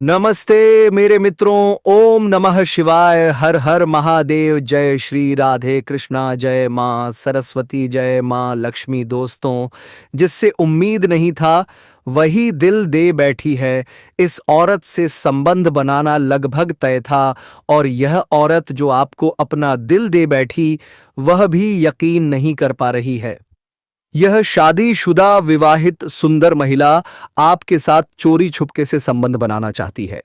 नमस्ते मेरे मित्रों। ओम नमः शिवाय। हर हर महादेव। जय श्री राधे कृष्णा। जय माँ सरस्वती। जय माँ लक्ष्मी। दोस्तों, जिससे उम्मीद नहीं था वही दिल दे बैठी है। इस औरत से संबंध बनाना लगभग तय था, और यह औरत जो आपको अपना दिल दे बैठी वह भी यकीन नहीं कर पा रही है। यह शादीशुदा विवाहित सुंदर महिला आपके साथ चोरी छुपके से संबंध बनाना चाहती है।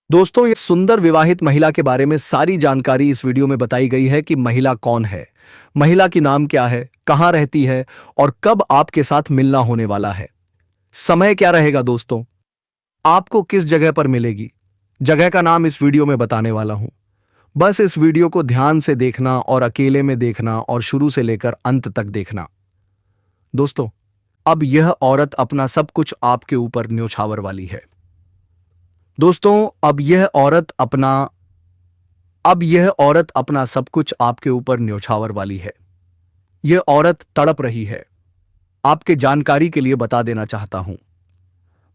दोस्तों, इस सुंदर विवाहित महिला के बारे में सारी जानकारी इस वीडियो में बताई गई है कि महिला कौन है, महिला की नाम क्या है, कहां रहती है और कब आपके साथ मिलना होने वाला है। समय क्या रहेगा दोस्तों, आपको किस जगह पर मिलेगी, जगह का नाम इस वीडियो में बताने वाला हूं। बस इस वीडियो को ध्यान से देखना और अकेले में देखना और शुरू से लेकर अंत तक देखना। दोस्तों, अब यह औरत अपना सब कुछ आपके ऊपर न्योछावर वाली है। दोस्तों, अब यह औरत अपना सब कुछ आपके ऊपर न्योछावर वाली है। यह औरत तड़प रही है। आपके जानकारी के लिए बता देना चाहता हूं,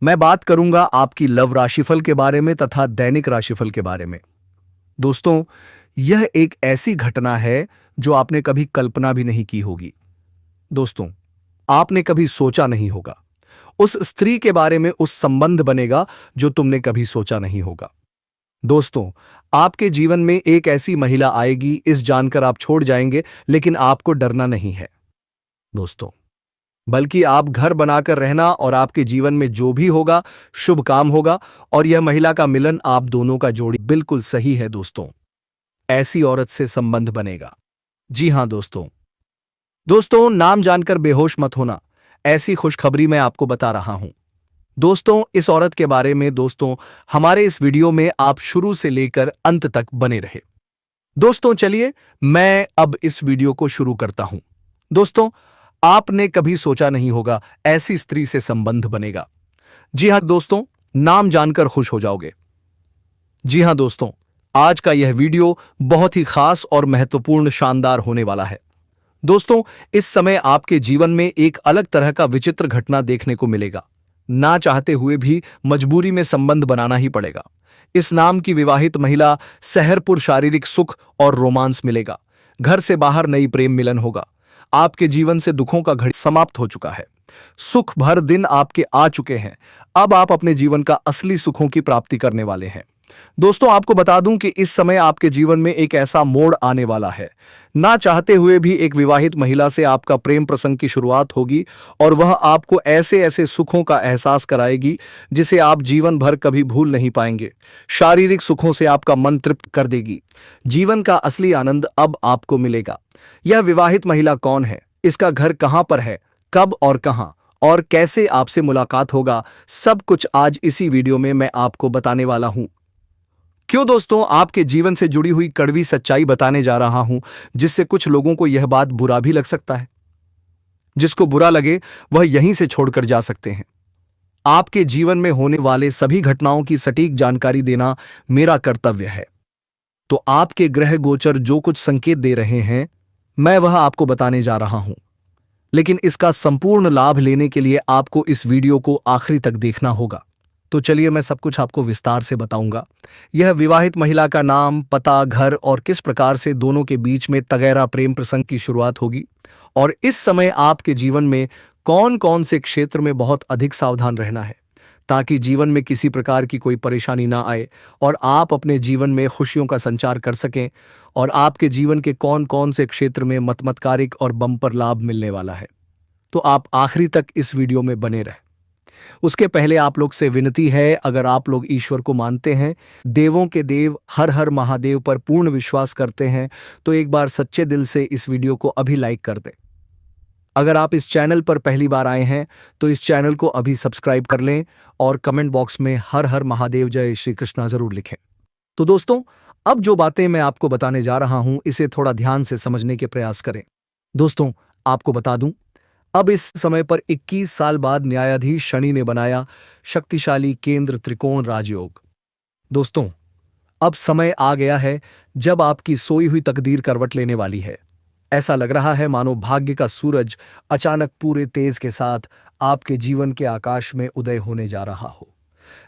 मैं बात करूंगा आपकी लव राशिफल के बारे में तथा दैनिक राशिफल के बारे में। दोस्तों, यह एक ऐसी घटना है जो आपने कभी कल्पना भी नहीं की होगी। दोस्तों, आपने कभी सोचा नहीं होगा। उस स्त्री के बारे में उस संबंध बनेगा जो तुमने कभी सोचा नहीं होगा। दोस्तों, आपके जीवन में एक ऐसी महिला आएगी, इस जानकर आप छोड़ जाएंगे, लेकिन आपको डरना नहीं है दोस्तों, बल्कि आप घर बनाकर रहना और आपके जीवन में जो भी होगा शुभ काम होगा, और यह महिला का मिलन आप दोनों का जोड़ी बिल्कुल सही है। दोस्तों, ऐसी औरत से संबंध बनेगा। जी हां दोस्तों। दोस्तों, नाम जानकर बेहोश मत होना, ऐसी खुशखबरी मैं आपको बता रहा हूं। दोस्तों, इस औरत के बारे में हमारे इस वीडियो में आप शुरू से लेकर अंत तक बने रहे। दोस्तों, चलिए मैं अब इस वीडियो को शुरू करता हूं। दोस्तों, आपने कभी सोचा नहीं होगा ऐसी स्त्री से संबंध बनेगा। जी हां दोस्तों, नाम जानकर खुश हो जाओगे। जी हां दोस्तों, आज का यह वीडियो बहुत ही खास और महत्वपूर्ण शानदार होने वाला है। दोस्तों, इस समय आपके जीवन में एक अलग तरह का विचित्र घटना देखने को मिलेगा। ना चाहते हुए भी मजबूरी में संबंध बनाना ही पड़ेगा। इस नाम की विवाहित महिला सहरपुर शारीरिक सुख और रोमांस मिलेगा। घर से बाहर नई प्रेम मिलन होगा। आपके जीवन से दुखों का घड़ी समाप्त हो चुका है। सुख भर दिन आपके आ चुके हैं। अब आप अपने जीवन का असली सुखों की प्राप्ति करने वाले हैं। दोस्तों, आपको बता दूं कि इस समय आपके जीवन में एक ऐसा मोड़ आने वाला है। ना चाहते हुए भी एक विवाहित महिला से आपका प्रेम प्रसंग की शुरुआत होगी, और वह आपको ऐसे ऐसे सुखों का एहसास कराएगी जिसे आप जीवन भर कभी भूल नहीं पाएंगे। शारीरिक सुखों से आपका मन तृप्त कर देगी। जीवन का असली आनंद अब आपको मिलेगा। यह विवाहित महिला कौन है, इसका घर कहां पर है, कब और कहां और कैसे आपसे मुलाकात होगा, सब कुछ आज इसी वीडियो में मैं आपको बताने वाला हूं। क्यों दोस्तों, आपके जीवन से जुड़ी हुई कड़वी सच्चाई बताने जा रहा हूं, जिससे कुछ लोगों को यह बात बुरा भी लग सकता है। जिसको बुरा लगे वह यहीं से छोड़कर जा सकते हैं। आपके जीवन में होने वाले सभी घटनाओं की सटीक जानकारी देना मेरा कर्तव्य है। तो आपके ग्रह गोचर जो कुछ संकेत दे रहे हैं, मैं वह आपको बताने जा रहा हूं। लेकिन इसका संपूर्ण लाभ लेने के लिए आपको इस वीडियो को आखिरी तक देखना होगा। तो चलिए मैं सब कुछ आपको विस्तार से बताऊंगा। यह विवाहित महिला का नाम, पता, घर और किस प्रकार से दोनों के बीच में तगैरा प्रेम प्रसंग की शुरुआत होगी, और इस समय आपके जीवन में कौन कौन से क्षेत्र में बहुत अधिक सावधान रहना है, ताकि जीवन में किसी प्रकार की कोई परेशानी ना आए और आप अपने जीवन में खुशियों का संचार कर सकें, और आपके जीवन के कौन कौन से क्षेत्र में मतमत्कारिक और बम्पर लाभ मिलने वाला है। तो आप आखिरी तक इस वीडियो में बने रहें। उसके पहले आप लोग से विनती है, अगर आप लोग ईश्वर को मानते हैं, देवों के देव हर हर महादेव पर पूर्ण विश्वास करते हैं, तो एक बार सच्चे दिल से इस वीडियो को अभी लाइक कर दें। अगर आप इस चैनल पर पहली बार आए हैं तो इस चैनल को अभी सब्सक्राइब कर लें, और कमेंट बॉक्स में हर हर महादेव जय श्री कृष्णा जरूर लिखें। तो दोस्तों, अब जो बातें मैं आपको बताने जा रहा हूं, इसे थोड़ा ध्यान से समझने के प्रयास करें। दोस्तों, आपको बता दूं, अब इस समय पर 21 साल बाद न्यायाधीश शनि ने बनाया शक्तिशाली केंद्र त्रिकोण राजयोग। दोस्तों, अब समय आ गया है जब आपकी सोई हुई तकदीर करवट लेने वाली है। ऐसा लग रहा है मानो भाग्य का सूरज अचानक पूरे तेज के साथ आपके जीवन के आकाश में उदय होने जा रहा हो।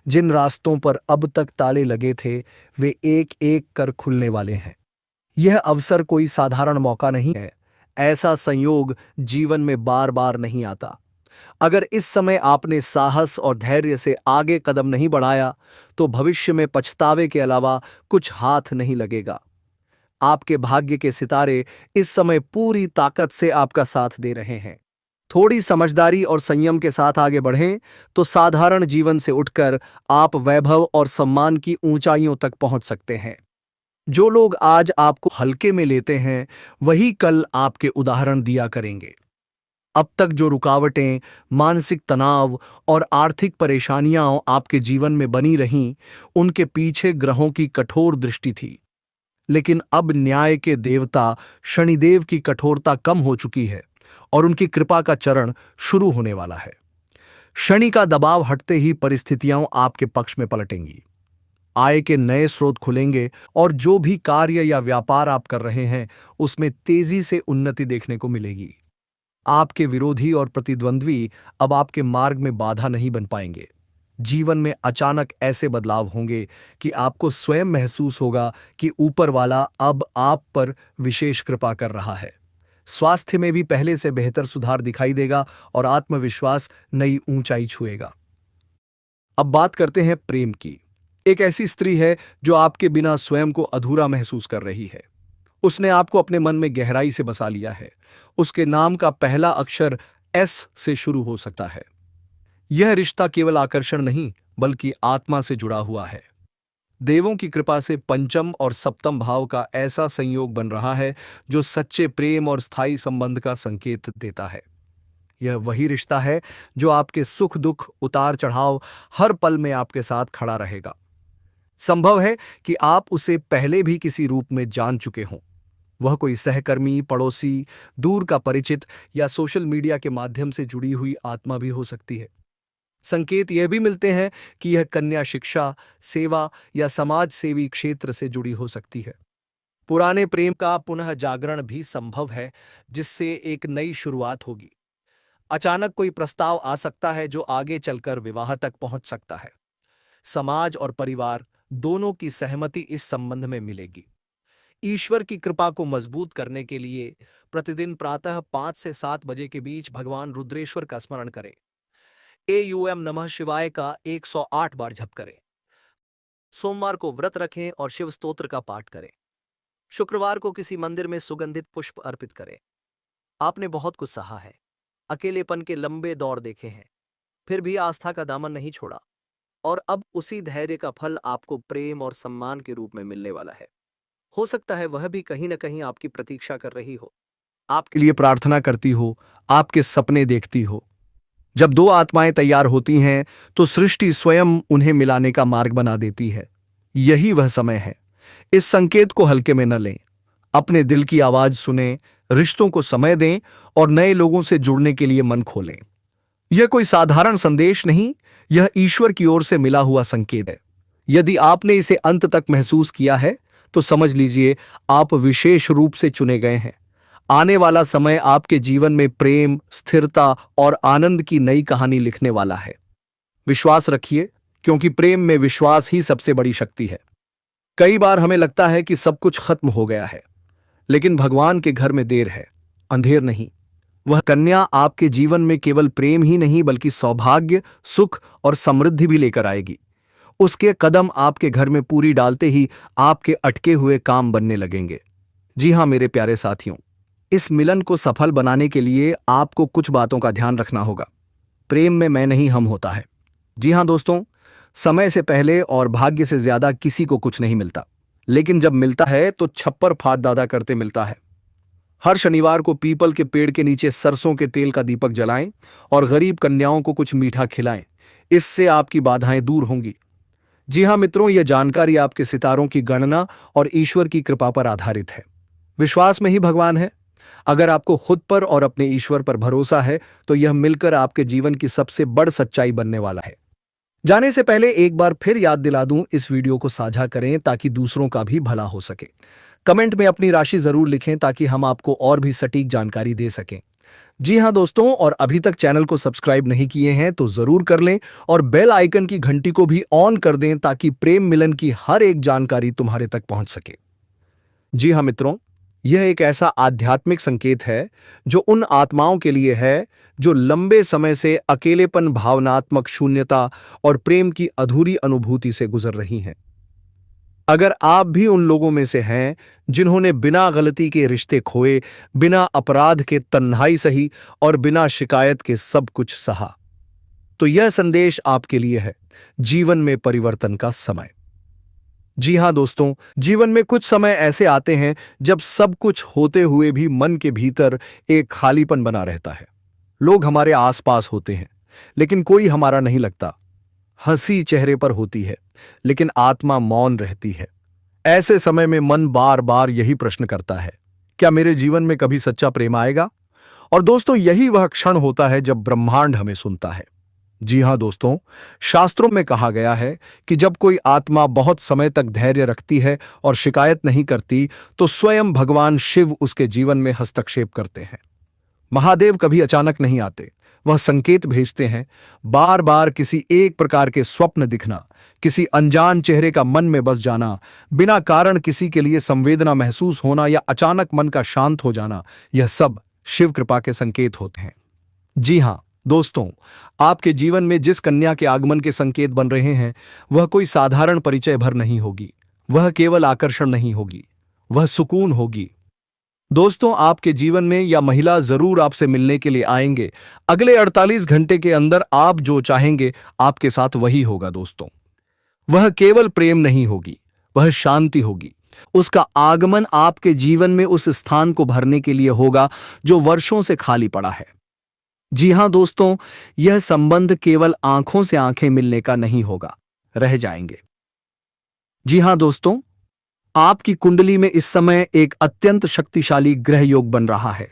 जिन रास्तों पर अब तक ताले लगे थे वे एक एक कर खुलने वाले हैं। यह अवसर कोई साधारण मौका नहीं है। ऐसा संयोग जीवन में बार बार नहीं आता। अगर इस समय आपने साहस और धैर्य से आगे कदम नहीं बढ़ाया तो भविष्य में पछतावे के अलावा कुछ हाथ नहीं लगेगा। आपके भाग्य के सितारे इस समय पूरी ताकत से आपका साथ दे रहे हैं। थोड़ी समझदारी और संयम के साथ आगे बढ़ें तो साधारण जीवन से उठकर आप वैभव और सम्मान की ऊंचाइयों तक पहुंच सकते हैं। जो लोग आज आपको हल्के में लेते हैं वही कल आपके उदाहरण दिया करेंगे। अब तक जो रुकावटें, मानसिक तनाव और आर्थिक परेशानियां आपके जीवन में बनी रहीं, उनके पीछे ग्रहों की कठोर दृष्टि थी। लेकिन अब न्याय के देवता शनिदेव की कठोरता कम हो चुकी है और उनकी कृपा का चरण शुरू होने वाला है। शनि का दबाव हटते ही परिस्थितियां आपके पक्ष में पलटेंगी। आय के नए स्रोत खुलेंगे और जो भी कार्य या व्यापार आप कर रहे हैं उसमें तेजी से उन्नति देखने को मिलेगी। आपके विरोधी और प्रतिद्वंद्वी अब आपके मार्ग में बाधा नहीं बन पाएंगे। जीवन में अचानक ऐसे बदलाव होंगे कि आपको स्वयं महसूस होगा कि ऊपर वाला अब आप पर विशेष कृपा कर रहा है। स्वास्थ्य में भी पहले से बेहतर सुधार दिखाई देगा और आत्मविश्वास नई ऊंचाई छुएगा। अब बात करते हैं प्रेम की। एक ऐसी स्त्री है जो आपके बिना स्वयं को अधूरा महसूस कर रही है। उसने आपको अपने मन में गहराई से बसा लिया है। उसके नाम का पहला अक्षर एस से शुरू हो सकता है। यह रिश्ता केवल आकर्षण नहीं बल्कि आत्मा से जुड़ा हुआ है। देवों की कृपा से पंचम और सप्तम भाव का ऐसा संयोग बन रहा है जो सच्चे प्रेम और स्थायी संबंध का संकेत देता है। यह वही रिश्ता है जो आपके सुख दुख, उतार चढ़ाव हर पल में आपके साथ खड़ा रहेगा। संभव है कि आप उसे पहले भी किसी रूप में जान चुके हों। वह कोई सहकर्मी, पड़ोसी, दूर का परिचित या सोशल मीडिया के माध्यम से जुड़ी हुई आत्मा भी हो सकती है। संकेत यह भी मिलते हैं कि यह कन्या शिक्षा, सेवा या समाज सेवी क्षेत्र से जुड़ी हो सकती है। पुराने प्रेम का पुनः जागरण भी संभव है जिससे एक नई शुरुआत होगी। अचानक कोई प्रस्ताव आ सकता है जो आगे चलकर विवाह तक पहुंच सकता है। समाज और परिवार दोनों की सहमति इस संबंध में मिलेगी। ईश्वर की कृपा को मजबूत करने के लिए प्रतिदिन प्रातः 5 से 7 बजे के बीच भगवान रुद्रेश्वर का स्मरण करें। एयूएम नमः शिवाय का 108 बार जप करें। सोमवार को व्रत रखें और शिव स्तोत्र का पाठ करें। शुक्रवार को किसी मंदिर में सुगंधित पुष्प अर्पित करें। आपने बहुत कुछ सहा है, अकेलेपन के लंबे दौर देखे हैं, फिर भी आस्था का दामन नहीं छोड़ा और अब उसी धैर्य का फल आपको प्रेम और सम्मान के रूप में मिलने वाला है। हो सकता है वह भी कहीं न कहीं आपकी प्रतीक्षा कर रही हो, आपके लिए प्रार्थना करती हो, आपके सपने देखती हो। जब दो आत्माएं तैयार होती हैं तो सृष्टि स्वयं उन्हें मिलाने का मार्ग बना देती है। यही वह समय है। इस संकेत को हल्के में न लें। अपने दिल की आवाज सुनें, रिश्तों को समय दें और नए लोगों से जुड़ने के लिए मन खोलें। यह कोई साधारण संदेश नहीं, यह ईश्वर की ओर से मिला हुआ संकेत है। यदि आपने इसे अंत तक महसूस किया है तो समझ लीजिए आप विशेष रूप से चुने गए हैं। आने वाला समय आपके जीवन में प्रेम, स्थिरता और आनंद की नई कहानी लिखने वाला है। विश्वास रखिए, क्योंकि प्रेम में विश्वास ही सबसे बड़ी शक्ति है। कई बार हमें लगता है कि सब कुछ खत्म हो गया है, लेकिन भगवान के घर में देर है, अंधेर नहीं। वह कन्या आपके जीवन में केवल प्रेम ही नहीं बल्कि सौभाग्य, सुख और समृद्धि भी लेकर आएगी। उसके कदम आपके घर में पूरी डालते ही आपके अटके हुए काम बनने लगेंगे। जी हां मेरे प्यारे साथियों, इस मिलन को सफल बनाने के लिए आपको कुछ बातों का ध्यान रखना होगा। प्रेम में मैं नहीं हम होता है। जी हां दोस्तों, समय से पहले और भाग्य से ज्यादा किसी को कुछ नहीं मिलता, लेकिन जब मिलता है तो छप्पर फाड़ दादा करते मिलता है। हर शनिवार को पीपल के पेड़ के नीचे सरसों के तेल का दीपक जलाएं और गरीब कन्याओं को कुछ मीठा खिलाएं। इससे आपकी बाधाएं दूर होंगी। जी हां मित्रों, यह जानकारी आपके सितारों की गणना और ईश्वर की कृपा पर आधारित है। विश्वास में ही भगवान है। अगर आपको खुद पर और अपने ईश्वर पर भरोसा है तो यह मिलकर आपके जीवन की सबसे बड़ सच्चाई बनने वाला है। जाने से पहले एक बार फिर याद दिला दूं, इस वीडियो को साझा करें ताकि दूसरों का भी भला हो सके। कमेंट में अपनी राशि जरूर लिखें ताकि हम आपको और भी सटीक जानकारी दे सकें। जी हाँ दोस्तों, और अभी तक चैनल को सब्सक्राइब नहीं किए हैं तो जरूर कर लें और बेल आइकन की घंटी को भी ऑन कर दें ताकि प्रेम मिलन की हर एक जानकारी तुम्हारे तक पहुंच सके। जी हाँ मित्रों, यह एक ऐसा आध्यात्मिक संकेत है जो उन आत्माओं के लिए है जो लंबे समय से अकेलेपन, भावनात्मक शून्यता और प्रेम की अधूरी अनुभूति से गुजर रही हैं। अगर आप भी उन लोगों में से हैं जिन्होंने बिना गलती के रिश्ते खोए, बिना अपराध के तन्हाई सही और बिना शिकायत के सब कुछ सहा, तो यह संदेश आपके लिए है। जीवन में परिवर्तन का समय। जी हां दोस्तों, जीवन में कुछ समय ऐसे आते हैं जब सब कुछ होते हुए भी मन के भीतर एक खालीपन बना रहता है। लोग हमारे आसपास होते हैं लेकिन कोई हमारा नहीं लगता। हंसी चेहरे पर होती है लेकिन आत्मा मौन रहती है। ऐसे समय में मन बार बार यही प्रश्न करता है, क्या मेरे जीवन में कभी सच्चा प्रेम आएगा? और दोस्तों, यही वह क्षण होता है जब ब्रह्मांड हमें सुनता है। जी हां दोस्तों, शास्त्रों में कहा गया है कि जब कोई आत्मा बहुत समय तक धैर्य रखती है और शिकायत नहीं करती तो स्वयं भगवान शिव उसके जीवन में हस्तक्षेप करते हैं। महादेव कभी अचानक नहीं आते, वह संकेत भेजते हैं। बार बार किसी एक प्रकार के स्वप्न दिखना, किसी अनजान चेहरे का मन में बस जाना, बिना कारण किसी के लिए संवेदना महसूस होना या अचानक मन का शांत हो जाना, यह सब शिव कृपा के संकेत होते हैं। जी हां दोस्तों, आपके जीवन में जिस कन्या के आगमन के संकेत बन रहे हैं वह कोई साधारण परिचय भर नहीं होगी, वह केवल आकर्षण नहीं होगी, वह सुकून होगी। दोस्तों, आपके जीवन में यह महिला जरूर आपसे मिलने के लिए आएंगे। अगले 48 घंटे के अंदर आप जो चाहेंगे आपके साथ वही होगा। दोस्तों, वह केवल प्रेम नहीं होगी, वह शांति होगी। उसका आगमन आपके जीवन में उस स्थान को भरने के लिए होगा जो वर्षों से खाली पड़ा है। जी हां दोस्तों, यह संबंध केवल आंखों से आंखें मिलने का नहीं होगा, रह जाएंगे। जी हां दोस्तों, आपकी कुंडली में इस समय एक अत्यंत शक्तिशाली ग्रह योग बन रहा है।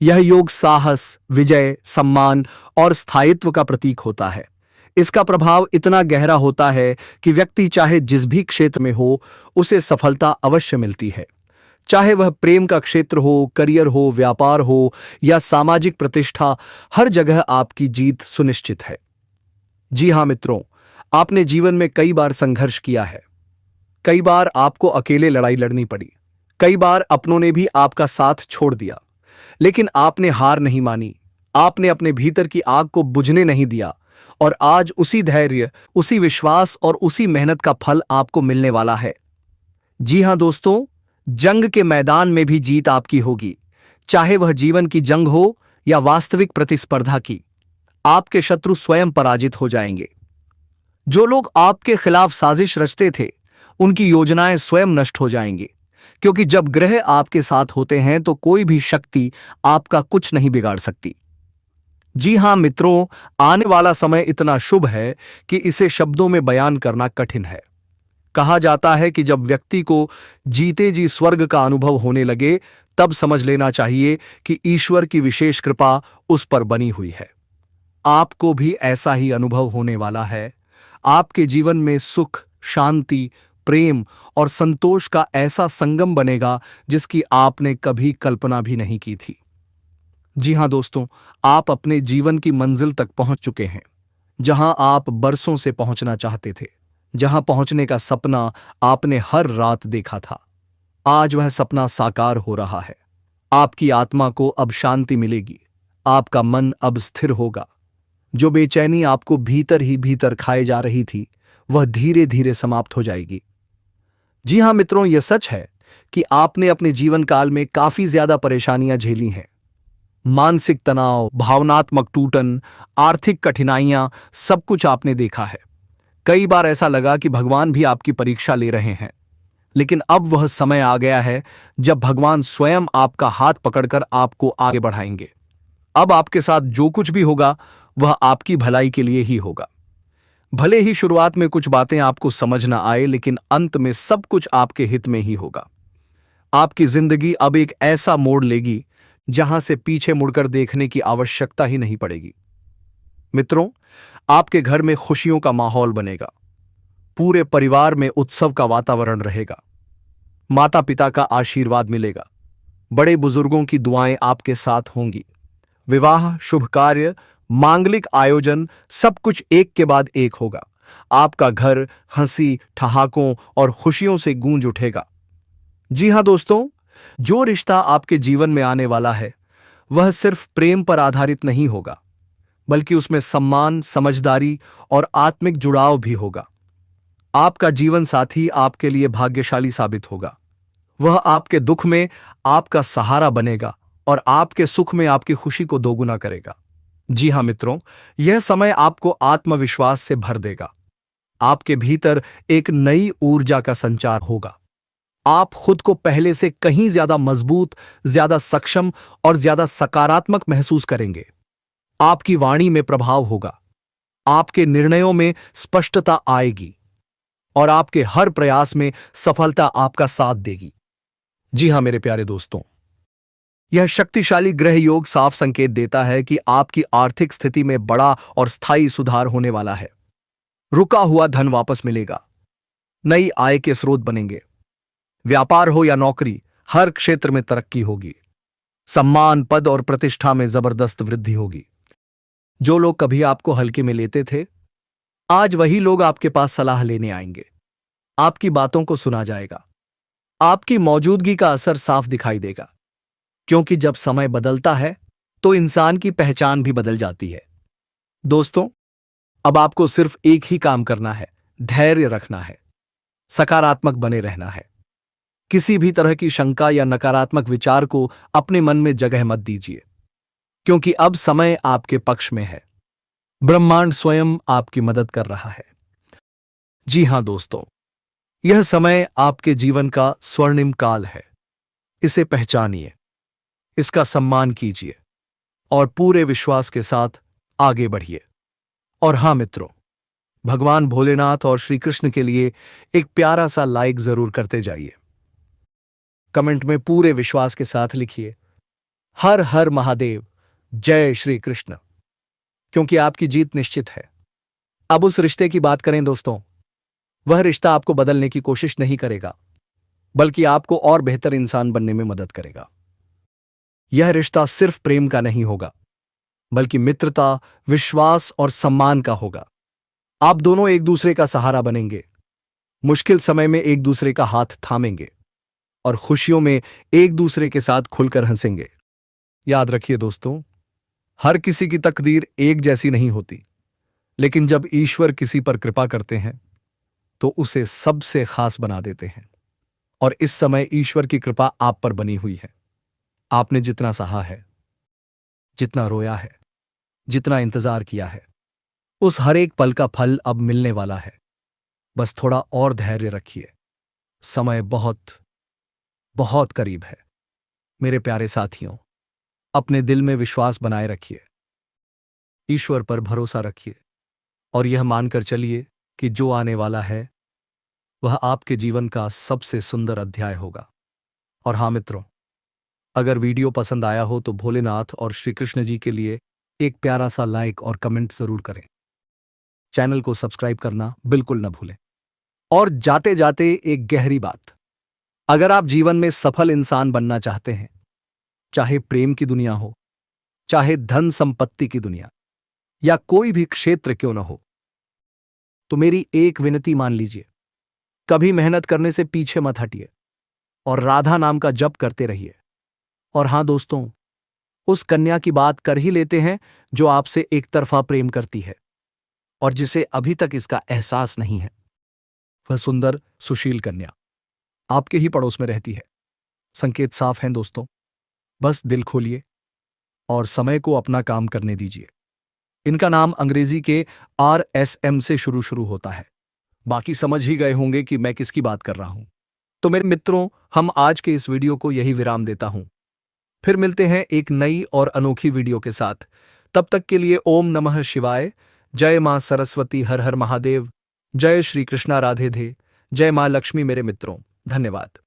यह योग साहस, विजय, सम्मान और स्थायित्व का प्रतीक होता है। इसका प्रभाव इतना गहरा होता है कि व्यक्ति चाहे जिस भी क्षेत्र में हो, उसे सफलता अवश्य मिलती है। चाहे वह प्रेम का क्षेत्र हो, करियर हो, व्यापार हो या सामाजिक प्रतिष्ठा, हर जगह आपकी जीत सुनिश्चित है। जी हां मित्रों, आपने जीवन में कई बार संघर्ष किया है। कई बार आपको अकेले लड़ाई लड़नी पड़ी, कई बार अपनों ने भी आपका साथ छोड़ दिया, लेकिन आपने हार नहीं मानी। आपने अपने भीतर की आग को बुझने नहीं दिया और आज उसी धैर्य, उसी विश्वास और उसी मेहनत का फल आपको मिलने वाला है। जी हां दोस्तों, जंग के मैदान में भी जीत आपकी होगी, चाहे वह जीवन की जंग हो या वास्तविक प्रतिस्पर्धा की। आपके शत्रु स्वयं पराजित हो जाएंगे। जो लोग आपके खिलाफ साजिश रचते थे, उनकी योजनाएं स्वयं नष्ट हो जाएंगी, क्योंकि जब ग्रह आपके साथ होते हैं तो कोई भी शक्ति आपका कुछ नहीं बिगाड़ सकती। जी हां मित्रों, आने वाला समय इतना शुभ है कि इसे शब्दों में बयान करना कठिन है। कहा जाता है कि जब व्यक्ति को जीते जी स्वर्ग का अनुभव होने लगे, तब समझ लेना चाहिए कि ईश्वर की विशेष कृपा उस पर बनी हुई है। आपको भी ऐसा ही अनुभव होने वाला है। आपके जीवन में सुख, शांति, प्रेम और संतोष का ऐसा संगम बनेगा जिसकी आपने कभी कल्पना भी नहीं की थी। जी हां दोस्तों, आप अपने जीवन की मंजिल तक पहुंच चुके हैं, जहां आप बरसों से पहुंचना चाहते थे, जहां पहुंचने का सपना आपने हर रात देखा था। आज वह सपना साकार हो रहा है। आपकी आत्मा को अब शांति मिलेगी, आपका मन अब स्थिर होगा। जो बेचैनी आपको भीतर ही भीतर खाए जा रही थी, वह धीरे धीरे समाप्त हो जाएगी। जी हां मित्रों, यह सच है कि आपने अपने जीवन काल में काफी ज्यादा परेशानियां झेली हैं। मानसिक तनाव, भावनात्मक टूटन, आर्थिक कठिनाइयां, सब कुछ आपने देखा है। कई बार ऐसा लगा कि भगवान भी आपकी परीक्षा ले रहे हैं, लेकिन अब वह समय आ गया है जब भगवान स्वयं आपका हाथ पकड़कर आपको आगे बढ़ाएंगे। अब आपके साथ जो कुछ भी होगा वह आपकी भलाई के लिए ही होगा। भले ही शुरुआत में कुछ बातें आपको समझ ना आए, लेकिन अंत में सब कुछ आपके हित में ही होगा। आपकी जिंदगी अब एक ऐसा मोड़ लेगी जहां से पीछे मुड़कर देखने की आवश्यकता ही नहीं पड़ेगी। मित्रों, आपके घर में खुशियों का माहौल बनेगा। पूरे परिवार में उत्सव का वातावरण रहेगा। माता पिता का आशीर्वाद मिलेगा। बड़े बुजुर्गों की दुआएं आपके साथ होंगी। विवाह, शुभ कार्य, मांगलिक आयोजन, सब कुछ एक के बाद एक होगा। आपका घर हंसी, ठहाकों और खुशियों से गूंज उठेगा। जी हां दोस्तों, जो रिश्ता आपके जीवन में आने वाला है वह सिर्फ प्रेम पर आधारित नहीं होगा, बल्कि उसमें सम्मान, समझदारी और आत्मिक जुड़ाव भी होगा। आपका जीवन साथी आपके लिए भाग्यशाली साबित होगा। वह आपके दुख में आपका सहारा बनेगा और आपके सुख में आपकी खुशी को दोगुना करेगा। जी हां मित्रों, यह समय आपको आत्मविश्वास से भर देगा। आपके भीतर एक नई ऊर्जा का संचार होगा। आप खुद को पहले से कहीं ज्यादा मजबूत, ज्यादा सक्षम और ज्यादा सकारात्मक महसूस करेंगे। आपकी वाणी में प्रभाव होगा, आपके निर्णयों में स्पष्टता आएगी और आपके हर प्रयास में सफलता आपका साथ देगी। जी हां मेरे प्यारे दोस्तों, यह शक्तिशाली ग्रह योग साफ संकेत देता है कि आपकी आर्थिक स्थिति में बड़ा और स्थायी सुधार होने वाला है। रुका हुआ धन वापस मिलेगा, नई आय के स्रोत बनेंगे। व्यापार हो या नौकरी, हर क्षेत्र में तरक्की होगी। सम्मान, पद और प्रतिष्ठा में जबरदस्त वृद्धि होगी। जो लोग कभी आपको हल्के में लेते थे, आज वही लोग आपके पास सलाह लेने आएंगे। आपकी बातों को सुना जाएगा। आपकी मौजूदगी का असर साफ दिखाई देगा, क्योंकि जब समय बदलता है तो इंसान की पहचान भी बदल जाती है। दोस्तों, अब आपको सिर्फ एक ही काम करना है, धैर्य रखना है, सकारात्मक बने रहना है। किसी भी तरह की शंका या नकारात्मक विचार को अपने मन में जगह मत दीजिए, क्योंकि अब समय आपके पक्ष में है। ब्रह्मांड स्वयं आपकी मदद कर रहा है। जी हां दोस्तों, यह समय आपके जीवन का स्वर्णिम काल है। इसे पहचानिए, इसका सम्मान कीजिए और पूरे विश्वास के साथ आगे बढ़िए। और हां मित्रों, भगवान भोलेनाथ और श्री कृष्ण के लिए एक प्यारा सा लाइक जरूर करते जाइए। कमेंट में पूरे विश्वास के साथ लिखिए, हर हर महादेव, जय श्री कृष्ण, क्योंकि आपकी जीत निश्चित है। अब उस रिश्ते की बात करें दोस्तों। वह रिश्ता आपको बदलने की कोशिश नहीं करेगा, बल्कि आपको और बेहतर इंसान बनने में मदद करेगा। यह रिश्ता सिर्फ प्रेम का नहीं होगा, बल्कि मित्रता, विश्वास और सम्मान का होगा। आप दोनों एक दूसरे का सहारा बनेंगे, मुश्किल समय में एक दूसरे का हाथ थामेंगे और खुशियों में एक दूसरे के साथ खुलकर हंसेंगे। याद रखिए दोस्तों, हर किसी की तकदीर एक जैसी नहीं होती, लेकिन जब ईश्वर किसी पर कृपा करते हैं तो उसे सबसे खास बना देते हैं। और इस समय ईश्वर की कृपा आप पर बनी हुई है। आपने जितना सहा है, जितना रोया है, जितना इंतजार किया है, उस हर एक पल का फल अब मिलने वाला है। बस थोड़ा और धैर्य रखिए, समय बहुत बहुत करीब है। मेरे प्यारे साथियों, अपने दिल में विश्वास बनाए रखिए, ईश्वर पर भरोसा रखिए और यह मानकर चलिए कि जो आने वाला है वह आपके जीवन का सबसे सुंदर अध्याय होगा। और हां मित्रों, अगर वीडियो पसंद आया हो तो भोलेनाथ और श्री कृष्ण जी के लिए एक प्यारा सा लाइक और कमेंट जरूर करें। चैनल को सब्सक्राइब करना बिल्कुल न भूलें। और जाते जाते एक गहरी बात, अगर आप जीवन में सफल इंसान बनना चाहते हैं, चाहे प्रेम की दुनिया हो, चाहे धन संपत्ति की दुनिया या कोई भी क्षेत्र क्यों न हो, तो मेरी एक विनती मान लीजिए, कभी मेहनत करने से पीछे मत हटिए और राधा नाम का जप करते रहिए। और हां दोस्तों, उस कन्या की बात कर ही लेते हैं जो आपसे एक तरफा प्रेम करती है और जिसे अभी तक इसका एहसास नहीं है। वह सुंदर, सुशील कन्या आपके ही पड़ोस में रहती है। संकेत साफ हैं दोस्तों, बस दिल खोलिए और समय को अपना काम करने दीजिए। इनका नाम अंग्रेजी के RSM से शुरू होता है। बाकी समझ ही गए होंगे कि मैं किसकी बात कर रहा हूं। तो मेरे मित्रों, हम आज के इस वीडियो को यही विराम देता हूं। फिर मिलते हैं एक नई और अनोखी वीडियो के साथ। तब तक के लिए ओम नमः शिवाय, जय मां सरस्वती, हर हर महादेव, जय श्री कृष्णा, राधे धे, जय मां लक्ष्मी। मेरे मित्रों, धन्यवाद।